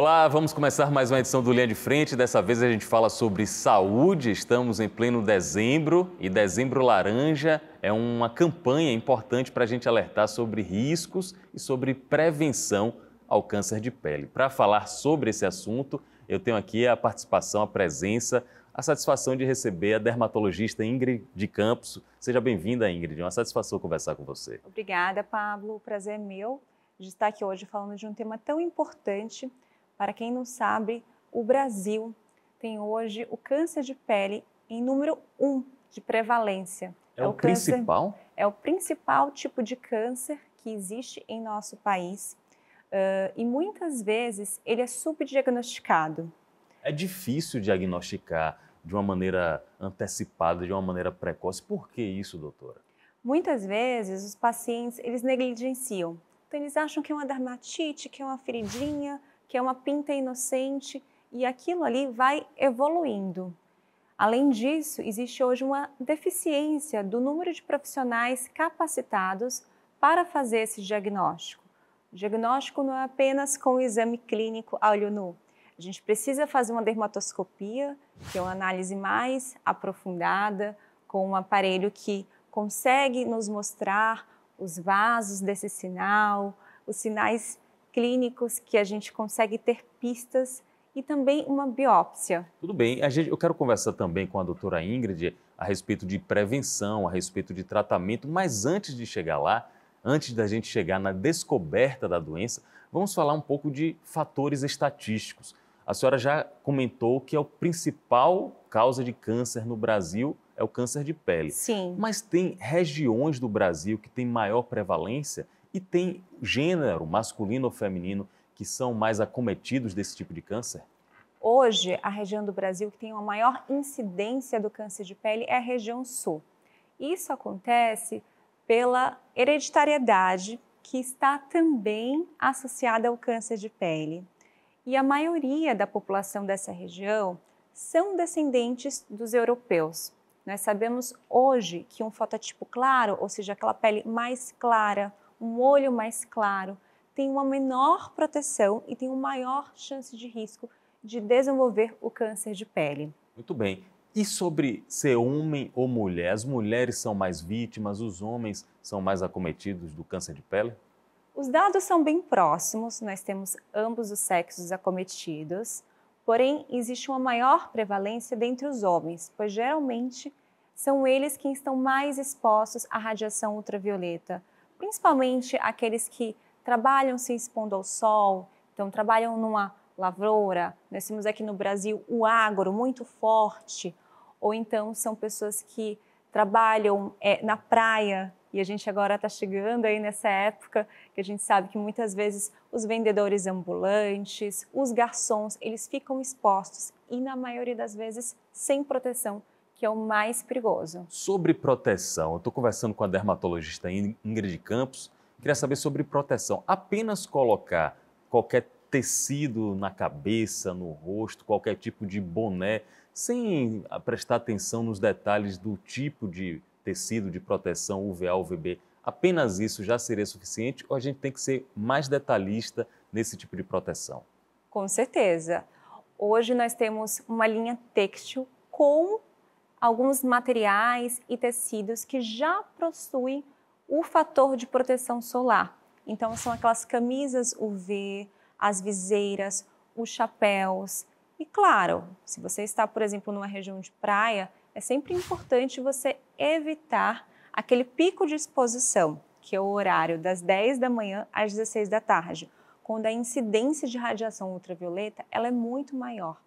Olá, vamos começar mais uma edição do Linha de Frente. Dessa vez a gente fala sobre saúde. Estamos em pleno dezembro e Dezembro Laranja é uma campanha importante para a gente alertar sobre riscos e sobre prevenção ao câncer de pele. Para falar sobre esse assunto, eu tenho aqui a participação, a presença, a satisfação de receber a dermatologista Ingrid de Campos. Seja bem-vinda, Ingrid. É uma satisfação conversar com você. Obrigada, Pablo. O prazer é meu de estar aqui hoje falando de um tema tão importante. Para quem não sabe, o Brasil tem hoje o câncer de pele em número 1 de prevalência. É o principal? É o principal tipo de câncer que existe em nosso país e muitas vezes ele é subdiagnosticado. É difícil diagnosticar de uma maneira antecipada, de uma maneira precoce. Por que isso, doutora? Muitas vezes os pacientes eles negligenciam. Então eles acham que é uma dermatite, que é uma feridinha, que é uma pinta inocente, e aquilo ali vai evoluindo. Além disso, existe hoje uma deficiência do número de profissionais capacitados para fazer esse diagnóstico. O diagnóstico não é apenas com o exame clínico a olho nu. A gente precisa fazer uma dermatoscopia, que é uma análise mais aprofundada, com um aparelho que consegue nos mostrar os vasos desse sinal, os sinais clínicos que a gente consegue ter pistas e também uma biópsia. Tudo bem, eu quero conversar também com a doutora Ingrid a respeito de prevenção, a respeito de tratamento, mas antes de chegar lá, antes da gente chegar na descoberta da doença, vamos falar um pouco de fatores estatísticos. A senhora já comentou que é o principal causa de câncer no Brasil é o câncer de pele. Sim. Mas tem regiões do Brasil que têm maior prevalência e tem gênero, masculino ou feminino, que são mais acometidos desse tipo de câncer? Hoje, a região do Brasil que tem uma maior incidência do câncer de pele é a região sul. Isso acontece pela hereditariedade, que está também associada ao câncer de pele. E a maioria da população dessa região são descendentes dos europeus. Nós sabemos hoje que um fototipo claro, ou seja, aquela pele mais clara, um olho mais claro, tem uma menor proteção e tem uma maior chance de risco de desenvolver o câncer de pele. Muito bem. E sobre ser homem ou mulher? As mulheres são mais vítimas, os homens são mais acometidos do câncer de pele? Os dados são bem próximos, nós temos ambos os sexos acometidos, porém existe uma maior prevalência dentre os homens, pois geralmente são eles quem estão mais expostos à radiação ultravioleta, principalmente aqueles que trabalham se expondo ao sol, então trabalham numa lavoura, nós temos aqui no Brasil o agro muito forte, ou então são pessoas que trabalham na praia, e a gente agora está chegando aí nessa época que a gente sabe que muitas vezes os vendedores ambulantes, os garçons, eles ficam expostos e na maioria das vezes sem proteção, que é o mais perigoso. Sobre proteção, eu estou conversando com a dermatologista Ingrid Campos, queria saber sobre proteção. Apenas colocar qualquer tecido na cabeça, no rosto, qualquer tipo de boné, sem prestar atenção nos detalhes do tipo de tecido de proteção UVA, UVB, apenas isso já seria suficiente ou a gente tem que ser mais detalhista nesse tipo de proteção? Com certeza. Hoje nós temos uma linha têxtil com alguns materiais e tecidos que já possuem o fator de proteção solar. Então são aquelas camisas UV, as viseiras, os chapéus. E claro, se você está, por exemplo, numa região de praia, é sempre importante você evitar aquele pico de exposição, que é o horário das 10 da manhã às 16 da tarde, quando a incidência de radiação ultravioleta ela é muito maior.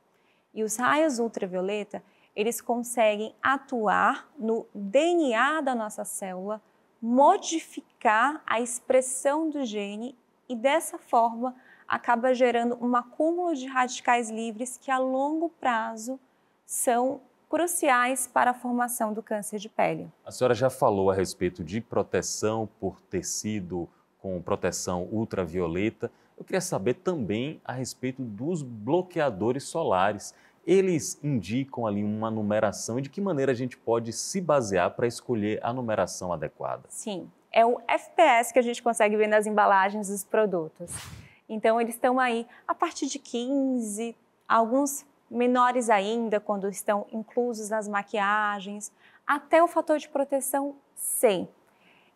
E os raios ultravioleta, eles conseguem atuar no DNA da nossa célula, modificar a expressão do gene e dessa forma acaba gerando um acúmulo de radicais livres que a longo prazo são cruciais para a formação do câncer de pele. A senhora já falou a respeito de proteção por tecido com proteção ultravioleta. Eu queria saber também a respeito dos bloqueadores solares. Eles indicam ali uma numeração e de que maneira a gente pode se basear para escolher a numeração adequada? Sim, é o FPS que a gente consegue ver nas embalagens dos produtos. Então, eles estão aí a partir de 15, alguns menores ainda, quando estão inclusos nas maquiagens, até o fator de proteção 100.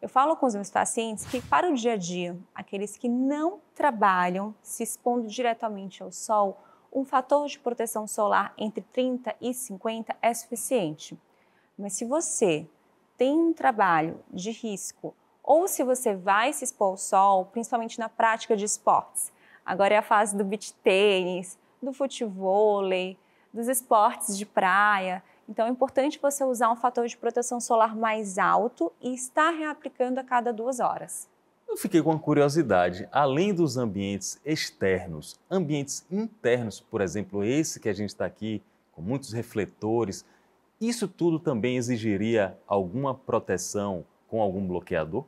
Eu falo com os meus pacientes que, para o dia a dia, aqueles que não trabalham se expondo diretamente ao sol, um fator de proteção solar entre 30 e 50 é suficiente. Mas se você tem um trabalho de risco, ou se você vai se expor ao sol, principalmente na prática de esportes, agora é a fase do beach tênis, do futevôlei, dos esportes de praia, então é importante você usar um fator de proteção solar mais alto e estar reaplicando a cada 2 horas. Eu fiquei com uma curiosidade, além dos ambientes externos, ambientes internos, por exemplo, esse que a gente está aqui, com muitos refletores, isso tudo também exigiria alguma proteção com algum bloqueador?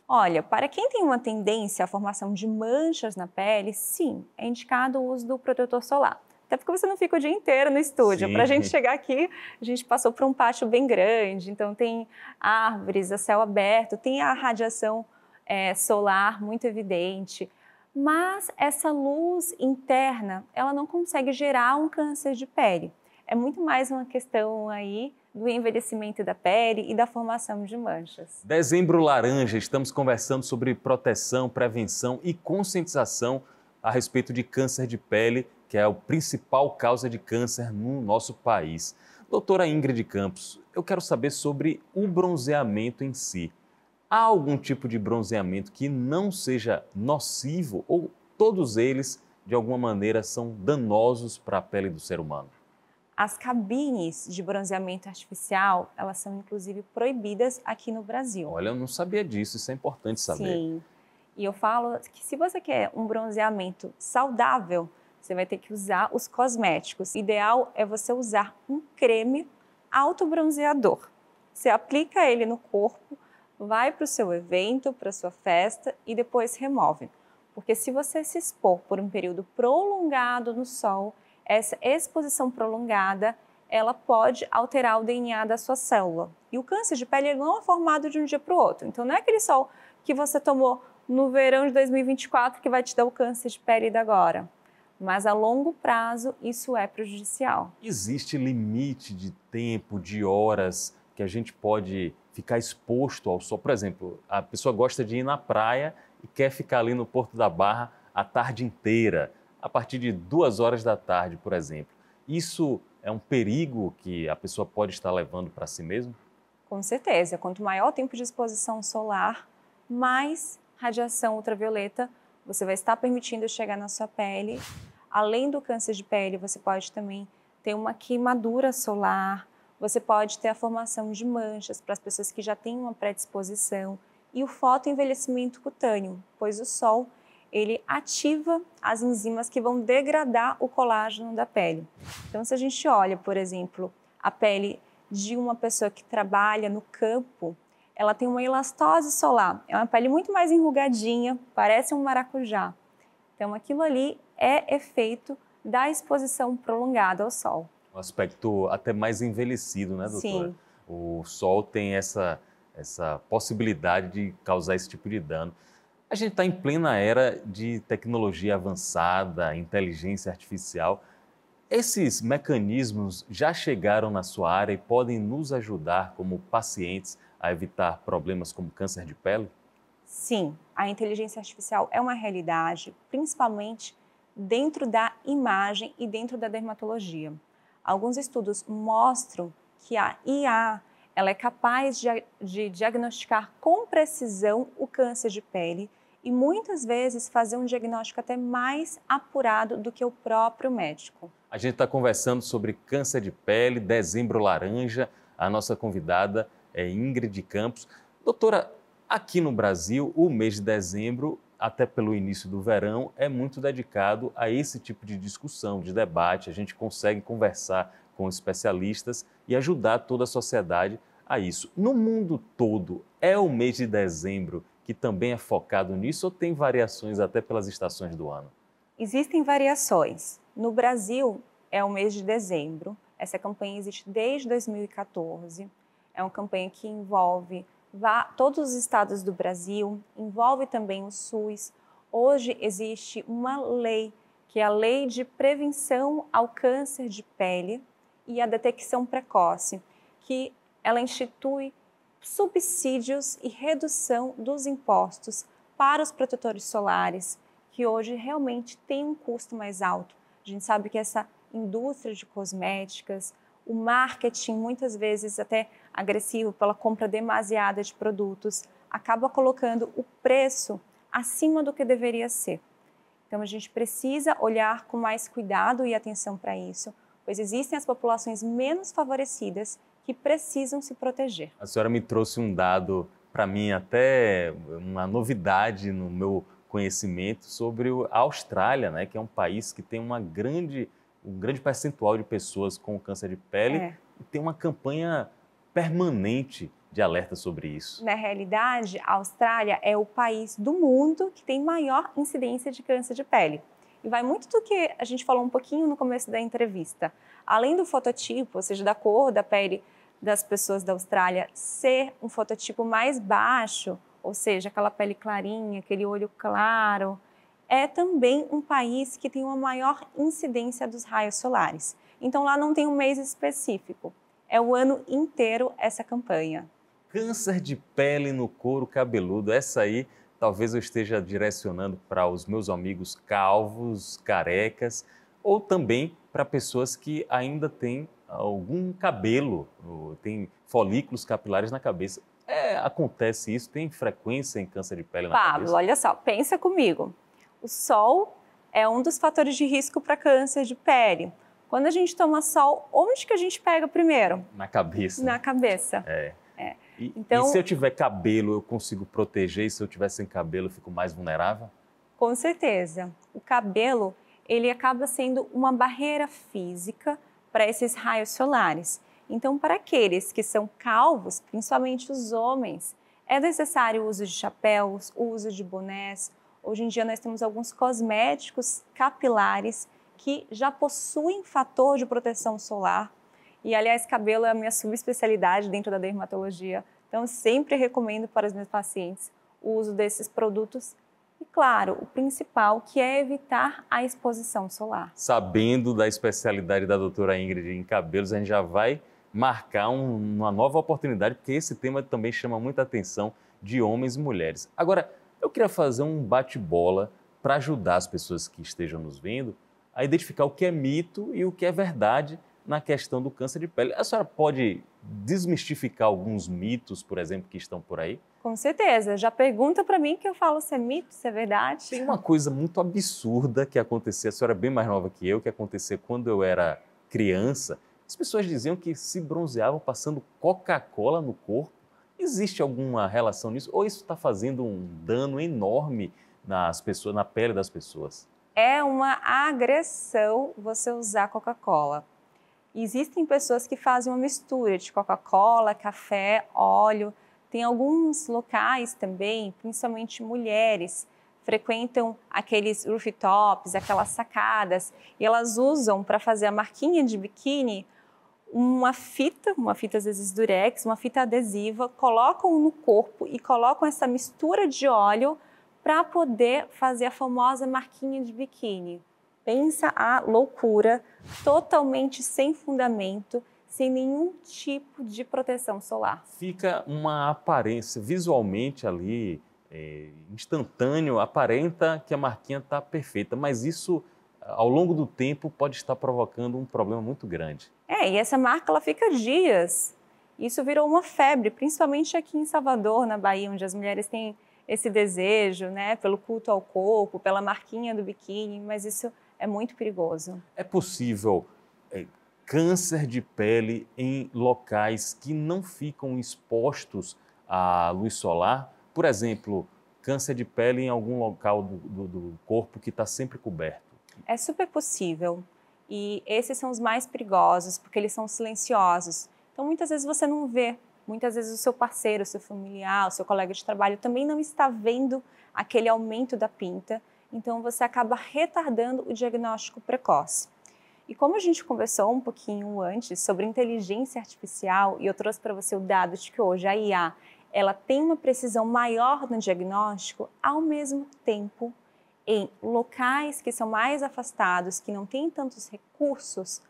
Olha, para quem tem uma tendência à formação de manchas na pele, sim, é indicado o uso do protetor solar. Até porque você não fica o dia inteiro no estúdio. Para a gente Sim. chegar aqui, a gente passou por um pátio bem grande, então tem árvores, a céu aberto, tem a radiação solar muito evidente. Mas essa luz interna, ela não consegue gerar um câncer de pele. É muito mais uma questão aí do envelhecimento da pele e da formação de manchas. Dezembro Laranja, estamos conversando sobre proteção, prevenção e conscientização a respeito de câncer de pele, que é a principal causa de câncer no nosso país. Doutora Ingrid Campos, eu quero saber sobre o bronzeamento em si. Há algum tipo de bronzeamento que não seja nocivo ou todos eles, de alguma maneira, são danosos para a pele do ser humano? As cabines de bronzeamento artificial, elas são inclusive proibidas aqui no Brasil. Olha, eu não sabia disso, isso é importante saber. Sim. E eu falo que se você quer um bronzeamento saudável, você vai ter que usar os cosméticos. O ideal é você usar um creme autobronzeador. Você aplica ele no corpo, vai para o seu evento, para a sua festa e depois remove. Porque se você se expor por um período prolongado no sol, essa exposição prolongada, ela pode alterar o DNA da sua célula. E o câncer de pele ele não é formado de um dia para o outro. Então não é aquele sol que você tomou no verão de 2024 que vai te dar o câncer de pele da agora. Mas a longo prazo isso é prejudicial. Existe limite de tempo, de horas que a gente pode ficar exposto ao sol? Por exemplo, a pessoa gosta de ir na praia e quer ficar ali no Porto da Barra a tarde inteira, a partir de 2 horas da tarde, por exemplo. Isso é um perigo que a pessoa pode estar levando para si mesmo? Com certeza, quanto maior o tempo de exposição solar, mais radiação ultravioleta você vai estar permitindo chegar na sua pele. Além do câncer de pele, você pode também ter uma queimadura solar, você pode ter a formação de manchas para as pessoas que já têm uma predisposição e o fotoenvelhecimento cutâneo, pois o sol ele ativa as enzimas que vão degradar o colágeno da pele. Então, se a gente olha, por exemplo, a pele de uma pessoa que trabalha no campo, ela tem uma elastose solar, é uma pele muito mais enrugadinha, parece um maracujá. Então, aquilo ali é efeito da exposição prolongada ao sol. Um aspecto até mais envelhecido, né, doutora? Sim. O sol tem essa possibilidade de causar esse tipo de dano. A gente está em plena era de tecnologia avançada, inteligência artificial. Esses mecanismos já chegaram na sua área e podem nos ajudar como pacientes a evitar problemas como câncer de pele? Sim, a inteligência artificial é uma realidade, principalmente dentro da imagem e dentro da dermatologia. Alguns estudos mostram que a IA ela é capaz de diagnosticar com precisão o câncer de pele e muitas vezes fazer um diagnóstico até mais apurado do que o próprio médico. A gente está conversando sobre câncer de pele, Dezembro Laranja. A nossa convidada é Ingrid Campos. Doutora, aqui no Brasil, o mês de dezembro, até pelo início do verão, é muito dedicado a esse tipo de discussão, de debate. A gente consegue conversar com especialistas e ajudar toda a sociedade a isso. No mundo todo, é o mês de dezembro que também é focado nisso ou tem variações até pelas estações do ano? Existem variações. No Brasil, é o mês de dezembro. Essa campanha existe desde 2014. É uma campanha que envolve todos os estados do Brasil, envolve também o SUS, Hoje existe uma lei, que é a Lei de Prevenção ao Câncer de Pele e a Detecção Precoce, que ela institui subsídios e redução dos impostos para os protetores solares, que hoje realmente tem um custo mais alto. A gente sabe que essa indústria de cosméticas, o marketing muitas vezes até agressivo pela compra demasiada de produtos, acaba colocando o preço acima do que deveria ser. Então a gente precisa olhar com mais cuidado e atenção para isso, pois existem as populações menos favorecidas que precisam se proteger. A senhora me trouxe um dado, para mim até uma novidade no meu conhecimento sobre a Austrália, né, que é um país que tem um grande percentual de pessoas com câncer de pele e tem uma campanha permanente de alerta sobre isso. Na realidade, a Austrália é o país do mundo que tem maior incidência de câncer de pele. E vai muito do que a gente falou um pouquinho no começo da entrevista. Além do fototipo, ou seja, da cor da pele das pessoas da Austrália ser um fototipo mais baixo, ou seja, aquela pele clarinha, aquele olho claro, é também um país que tem uma maior incidência dos raios solares. Então lá não tem um mês específico, é o ano inteiro essa campanha. Câncer de pele no couro cabeludo, essa aí talvez eu esteja direcionando para os meus amigos calvos, carecas, ou também para pessoas que ainda têm algum cabelo, ou tem folículos capilares na cabeça. Acontece isso? Tem frequência em câncer de pele na Pablo, cabeça? olha só, pensa comigo. O sol é um dos fatores de risco para câncer de pele. Quando a gente toma sol, onde que a gente pega primeiro? Na cabeça. Na cabeça. Então, e se eu tiver cabelo, eu consigo proteger? E se eu tiver sem cabelo, eu fico mais vulnerável? Com certeza. O cabelo, ele acaba sendo uma barreira física para esses raios solares. Então, para aqueles que são calvos, principalmente os homens, é necessário o uso de chapéus, o uso de bonés. Hoje em dia nós temos alguns cosméticos capilares que já possuem fator de proteção solar. E, aliás, cabelo é a minha subespecialidade dentro da dermatologia. Então, eu sempre recomendo para os meus pacientes o uso desses produtos. E, claro, o principal, que é evitar a exposição solar. Sabendo da especialidade da doutora Ingrid em cabelos, a gente já vai marcar uma nova oportunidade, porque esse tema também chama muita atenção de homens e mulheres. Agora, eu queria fazer um bate-bola para ajudar as pessoas que estejam nos vendo a identificar o que é mito e o que é verdade na questão do câncer de pele. A senhora pode desmistificar alguns mitos, por exemplo, que estão por aí? Com certeza. Já pergunta para mim que eu falo se é mito, se é verdade. Tem uma coisa muito absurda que acontecia, a senhora é bem mais nova que eu, que acontecia quando eu era criança. As pessoas diziam que se bronzeavam passando Coca-Cola no corpo. Existe alguma relação nisso? Ou isso está fazendo um dano enorme nas pessoas, na pele das pessoas? É uma agressão você usar Coca-Cola. Existem pessoas que fazem uma mistura de Coca-Cola, café, óleo. Tem alguns locais também, principalmente mulheres, frequentam aqueles rooftops, aquelas sacadas, e elas usam para fazer a marquinha de biquíni uma fita às vezes durex, uma fita adesiva, colocam no corpo e colocam essa mistura de óleo para poder fazer a famosa marquinha de biquíni. Pensa a loucura, totalmente sem fundamento, sem nenhum tipo de proteção solar. Fica uma aparência visualmente ali, instantâneo, aparenta que a marquinha está perfeita, mas isso, ao longo do tempo, pode estar provocando um problema muito grande. E essa marca ela fica dias. Isso virou uma febre, principalmente aqui em Salvador, na Bahia, onde as mulheres têm esse desejo, né, pelo culto ao corpo, pela marquinha do biquíni, mas isso é muito perigoso. É possível câncer de pele em locais que não ficam expostos à luz solar? Por exemplo, câncer de pele em algum local do corpo que está sempre coberto? É super possível. E esses são os mais perigosos, porque eles são silenciosos. Então, muitas vezes você não vê. Muitas vezes o seu parceiro, o seu familiar, o seu colega de trabalho também não está vendo aquele aumento da pinta. Então, você acaba retardando o diagnóstico precoce. E como a gente conversou um pouquinho antes sobre inteligência artificial, e eu trouxe para você o dado de que hoje a IA ela tem uma precisão maior no diagnóstico, ao mesmo tempo, em locais que são mais afastados, que não têm tantos recursos,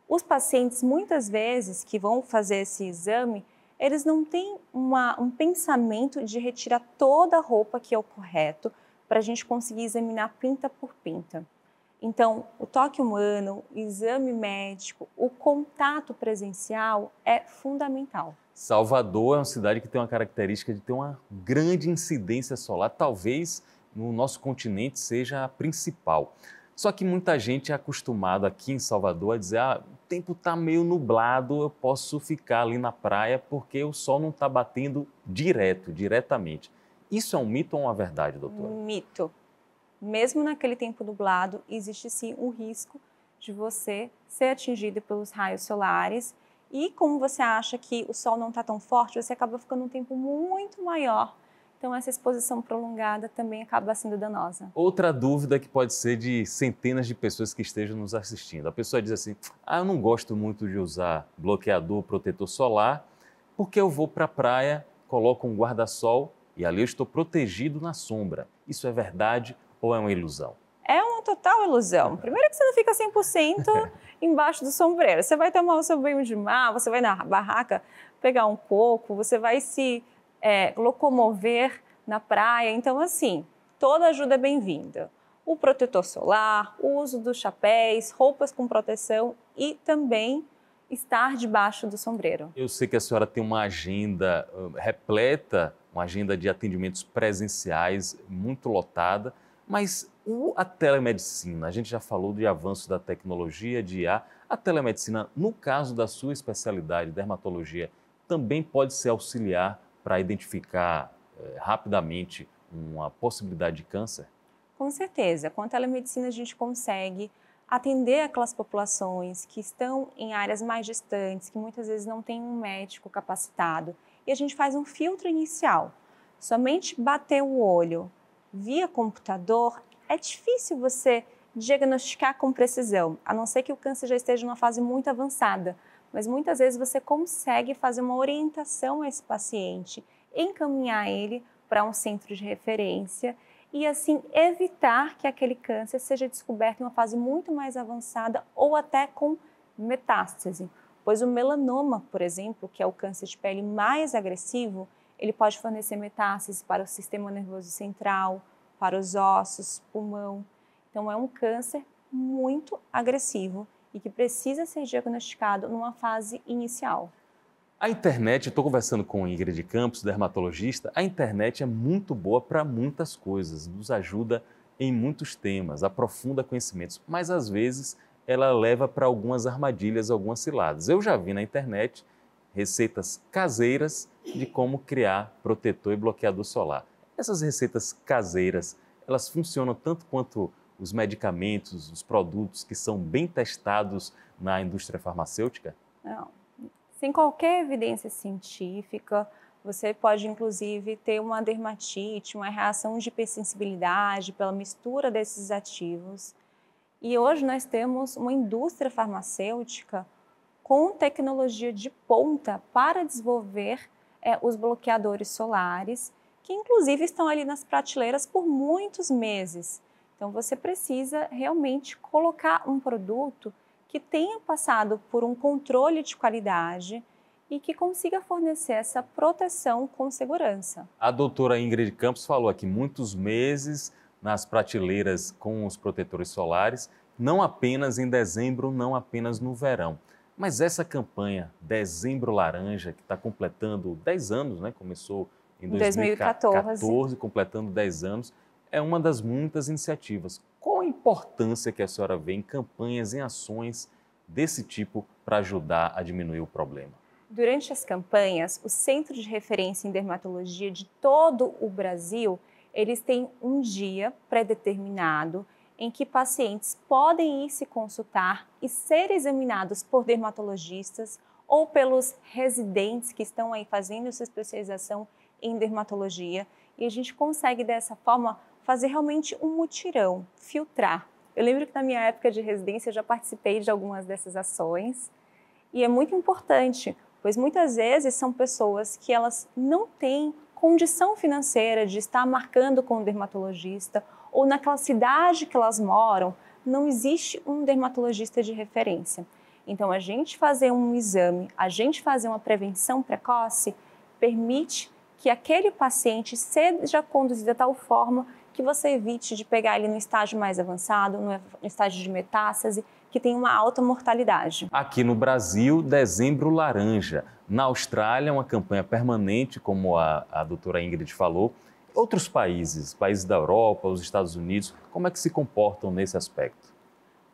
os pacientes, muitas vezes, que vão fazer esse exame, eles não têm um pensamento de retirar toda a roupa, que é o correto, para a gente conseguir examinar pinta por pinta. Então, o toque humano, o exame médico, o contato presencial é fundamental. Salvador é uma cidade que tem uma característica de ter uma grande incidência solar, talvez no nosso continente seja a principal. Só que muita gente é acostumada aqui em Salvador a dizer: o tempo está meio nublado, eu posso ficar ali na praia porque o sol não está batendo diretamente. Isso é um mito ou uma verdade, doutora? Mito. Mesmo naquele tempo nublado, existe sim um risco de você ser atingido pelos raios solares e como você acha que o sol não está tão forte, você acaba ficando um tempo muito maior. Então essa exposição prolongada também acaba sendo danosa. Outra dúvida que pode ser de centenas de pessoas que estejam nos assistindo. A pessoa diz assim: eu não gosto muito de usar bloqueador, protetor solar, porque eu vou para a praia, coloco um guarda-sol e ali eu estou protegido na sombra. Isso é verdade ou é uma ilusão? É uma total ilusão. Primeiro que você não fica 100% embaixo do sombreiro. Você vai tomar o seu banho de mar, você vai na barraca pegar um coco, você vai se locomover na praia. Então, assim, toda ajuda é bem-vinda. O protetor solar, o uso dos chapéus, roupas com proteção e também estar debaixo do sombreiro. Eu sei que a senhora tem uma agenda repleta, uma agenda de atendimentos presenciais muito lotada, mas a telemedicina, a gente já falou de avanço da tecnologia, de IA, a telemedicina, no caso da sua especialidade, dermatologia, também pode ser auxiliar para identificar rapidamente uma possibilidade de câncer? Com certeza, com a telemedicina a gente consegue atender aquelas populações que estão em áreas mais distantes, que muitas vezes não tem um médico capacitado, e a gente faz um filtro inicial. Somente bater o olho via computador, é difícil você diagnosticar com precisão, a não ser que o câncer já esteja numa fase muito avançada, mas muitas vezes você consegue fazer uma orientação a esse paciente, encaminhar ele para um centro de referência e assim evitar que aquele câncer seja descoberto em uma fase muito mais avançada ou até com metástase, pois o melanoma, por exemplo, que é o câncer de pele mais agressivo, ele pode fornecer metástases para o sistema nervoso central, para os ossos, pulmão. Então é um câncer muito agressivo e que precisa ser diagnosticado numa fase inicial. A internet, eu estou conversando com Ingrid Campos, dermatologista, a internet é muito boa para muitas coisas, nos ajuda em muitos temas, aprofunda conhecimentos, mas às vezes ela leva para algumas armadilhas, algumas ciladas. Eu já vi na internet receitas caseiras de como criar protetor e bloqueador solar. Essas receitas caseiras, elas funcionam tanto quanto os medicamentos, os produtos que são bem testados na indústria farmacêutica? Não. Sem qualquer evidência científica, você pode inclusive ter uma dermatite, uma reação de hipersensibilidade pela mistura desses ativos. E hoje nós temos uma indústria farmacêutica com tecnologia de ponta para desenvolver os bloqueadores solares, que inclusive estão ali nas prateleiras por muitos meses. Então você precisa realmente colocar um produto que tenha passado por um controle de qualidade e que consiga fornecer essa proteção com segurança. A doutora Ingrid Campos falou aqui muitos meses nas prateleiras com os protetores solares, não apenas em dezembro, não apenas no verão. Mas essa campanha Dezembro Laranja, que está completando 10 anos, né? Começou em 2014, completando 10 anos, é uma das muitas iniciativas. Qual a importância que a senhora vê em campanhas, em ações desse tipo para ajudar a diminuir o problema? Durante as campanhas, os centros de referência em dermatologia de todo o Brasil, eles têm um dia pré-determinado em que pacientes podem ir se consultar e ser examinados por dermatologistas ou pelos residentes que estão aí fazendo sua especialização em dermatologia. E a gente consegue, dessa forma, fazer realmente um mutirão, filtrar. Eu lembro que na minha época de residência eu já participei de algumas dessas ações e é muito importante, pois muitas vezes são pessoas que elas não têm condição financeira de estar marcando com o dermatologista ou naquela cidade que elas moram, não existe um dermatologista de referência. Então, a gente fazer um exame, a gente fazer uma prevenção precoce, permite que aquele paciente seja conduzido de tal forma que você evite de pegar ele no estágio mais avançado, no estágio de metástase, que tem uma alta mortalidade. Aqui no Brasil, Dezembro Laranja. Na Austrália, uma campanha permanente, como a doutora Ingrid falou. Outros países da Europa, os Estados Unidos, como é que se comportam nesse aspecto?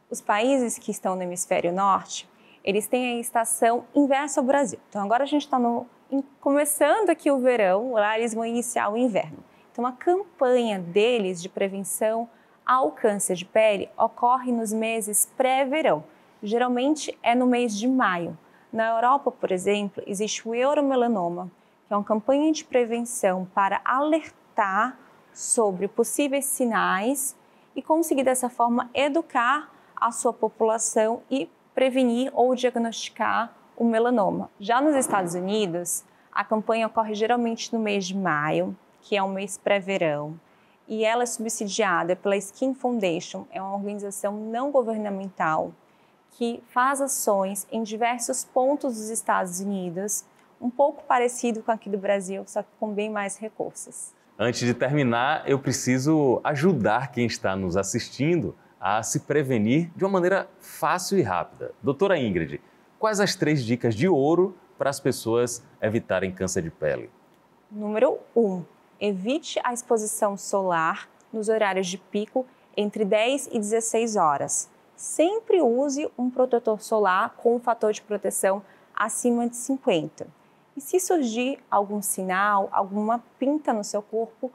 Os países que estão no hemisfério norte, eles têm a estação inversa ao Brasil. Então, agora a gente está começando aqui o verão, lá eles vão iniciar o inverno. Então, a campanha deles de prevenção ao câncer de pele ocorre nos meses pré-verão. Geralmente é no mês de maio. Na Europa, por exemplo, existe o euromelanoma, que é uma campanha de prevenção para alertar sobre possíveis sinais e conseguir dessa forma educar a sua população e prevenir ou diagnosticar o melanoma. Já nos Estados Unidos, a campanha ocorre geralmente no mês de maio, que é um mês pré-verão, e ela é subsidiada pela Skin Foundation, é uma organização não governamental que faz ações em diversos pontos dos Estados Unidos, um pouco parecido com aqui do Brasil, só que com bem mais recursos. Antes de terminar, eu preciso ajudar quem está nos assistindo a se prevenir de uma maneira fácil e rápida. Doutora Ingrid, quais as 3 dicas de ouro para as pessoas evitarem câncer de pele? Número 1. Evite a exposição solar nos horários de pico entre 10 e 16 horas. Sempre use um protetor solar com um fator de proteção acima de 50. E se surgir algum sinal, alguma pinta no seu corpo,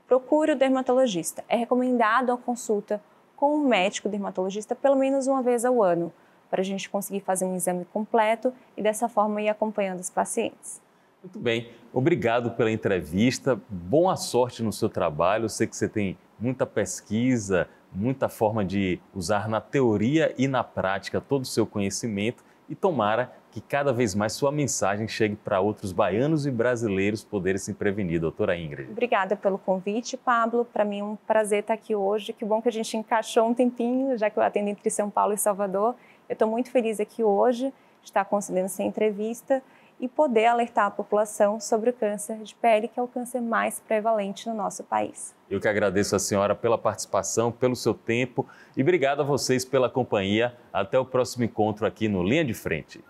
procure o dermatologista. É recomendado a consulta com um médico dermatologista pelo menos uma vez ao ano, para a gente conseguir fazer um exame completo e dessa forma ir acompanhando os pacientes. Muito bem, obrigado pela entrevista, boa sorte no seu trabalho, eu sei que você tem muita pesquisa, muita forma de usar na teoria e na prática todo o seu conhecimento e tomara que cada vez mais sua mensagem chegue para outros baianos e brasileiros poderem se prevenir. Doutora Ingrid. Obrigada pelo convite, Pablo. Para mim é um prazer estar aqui hoje. Que bom que a gente encaixou um tempinho, já que eu atendo entre São Paulo e Salvador. Eu estou muito feliz aqui hoje de estar concedendo essa entrevista e poder alertar a população sobre o câncer de pele, que é o câncer mais prevalente no nosso país. Eu que agradeço a senhora pela participação, pelo seu tempo e obrigado a vocês pela companhia. Até o próximo encontro aqui no Linha de Frente.